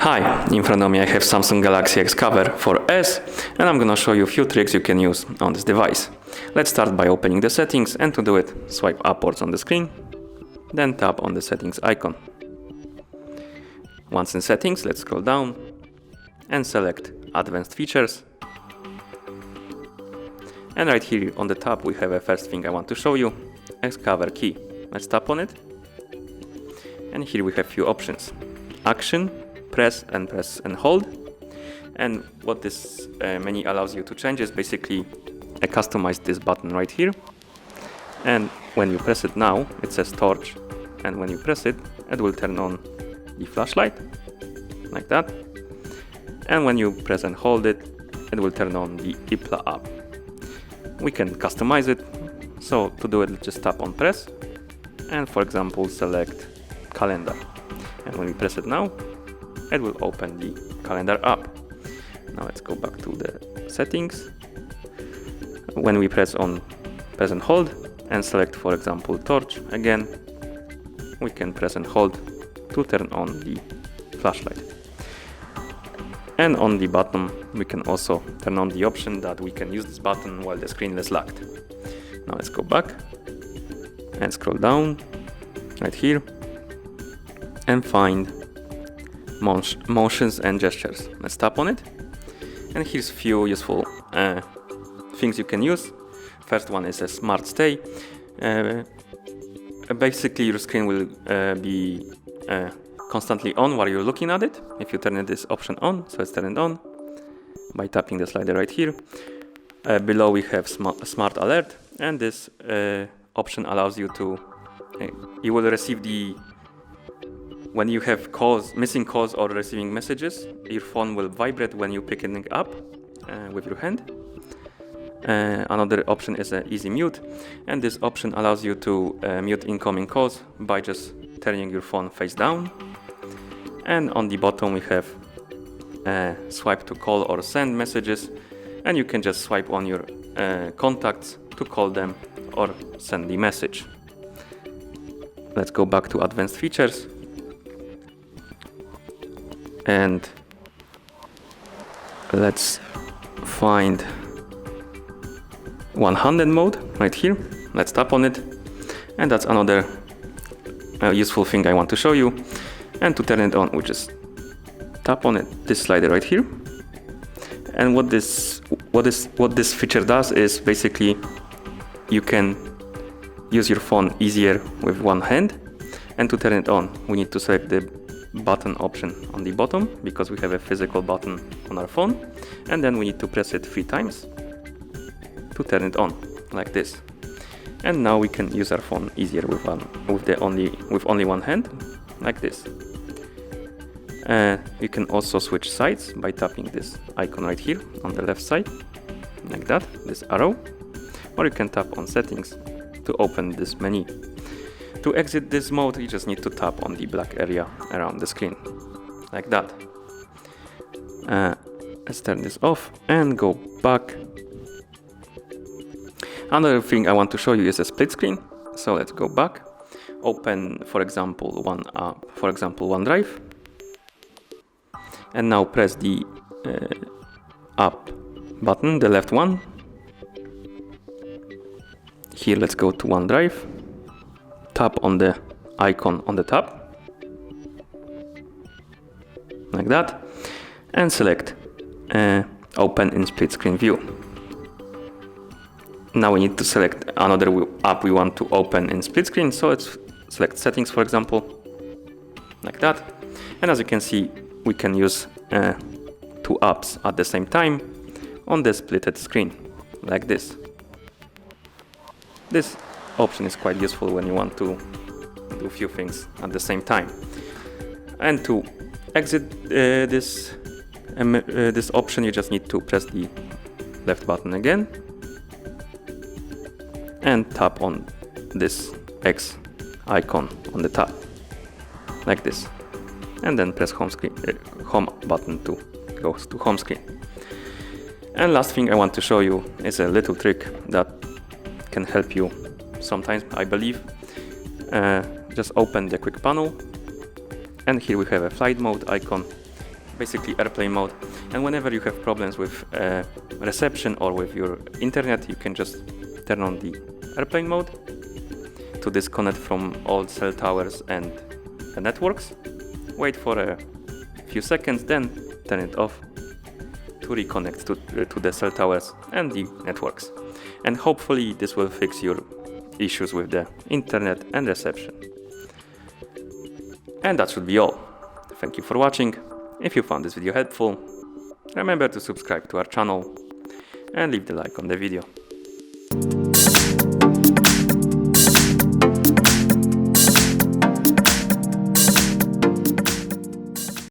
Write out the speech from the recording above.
Hi, in front of me I have Samsung Galaxy Xcover 4S and I'm gonna show you a few tricks you can use on this device. Let's start by opening the settings, and to do it, swipe upwards on the screen, then tap on the settings icon. Once in settings, let's scroll down and select advanced features. And right here on the top we have a first thing I want to show you, Xcover key. Let's tap on it. And here we have few options. Action, press and hold. And what this menu allows you to change is basically customize this button right here. And when you press it now, it says torch. And when you press it, it will turn on the flashlight, like that. And when you press and hold it, it will turn on the IPLA app. We can customize it. So to do it, just tap on press. And for example, select calendar. And when we press it now, it will open the calendar app. Now let's go back to the settings. When we press and hold and select, for example, torch again, we can press and hold to turn on the flashlight. And on the bottom, we can also turn on the option that we can use this button while the screen is locked. Now let's go back and scroll down right here and find motions and gestures. Let's tap on it. And here's few useful things you can use. First one is a smart stay. Basically your screen will be constantly on while you're looking at it if you turn this option on. So let's turn it on by tapping the slider right here. Below we have smart alert, and this option allows you to you will receive when you have missing calls or receiving messages, your phone will vibrate when you pick it up with your hand. Another option is an easy mute, and this option allows you to mute incoming calls by just turning your phone face down. And on the bottom we have swipe to call or send messages, and you can just swipe on your contacts to call them or send the message. Let's go back to advanced features and let's find one-handed mode right here. Let's tap on it, and that's another useful thing I want to show you. And to turn it on, we just tap on it, this slider right here. And what this feature does is basically you can use your phone easier with one hand. And to turn it on, we need to select the button option on the bottom because we have a physical button on our phone, and then we need to press it 3 times to turn it on, like this. And now we can use our phone easier with only one hand, like this. You can also switch sides by tapping this icon right here on the left side, like that, this arrow, or you can tap on settings to open this menu. To exit this mode, you just need to tap on the black area around the screen, like that. Let's turn this off and go back. Another thing I want to show you is a split screen. So let's go back, open, for example, OneDrive, and now press the up button, the left one. Here, let's go to OneDrive. Tap on the icon on the top, like that, and select open in split screen view. Now we need to select another app we want to open in split screen, so let's select settings, for example, like that. And as you can see, we can use 2 apps at the same time on the splitted screen, like this. This option is quite useful when you want to do a few things at the same time. And to exit this option, you just need to press the left button again and tap on this X icon on the top, like this, and then press home button to go to home screen. And last thing I want to show you is a little trick that can help you sometimes, I believe. Just open the quick panel, and here we have a flight mode icon. basically airplane mode. And whenever you have problems with reception or with your internet, you can just turn on the airplane mode to disconnect from all cell towers and the networks. Wait for a few seconds, then turn it off to reconnect to the cell towers and the networks. And hopefully this will fix your issues with the internet and reception. And that should be all. Thank you for watching. If you found this video helpful, remember to subscribe to our channel and leave the like on the video.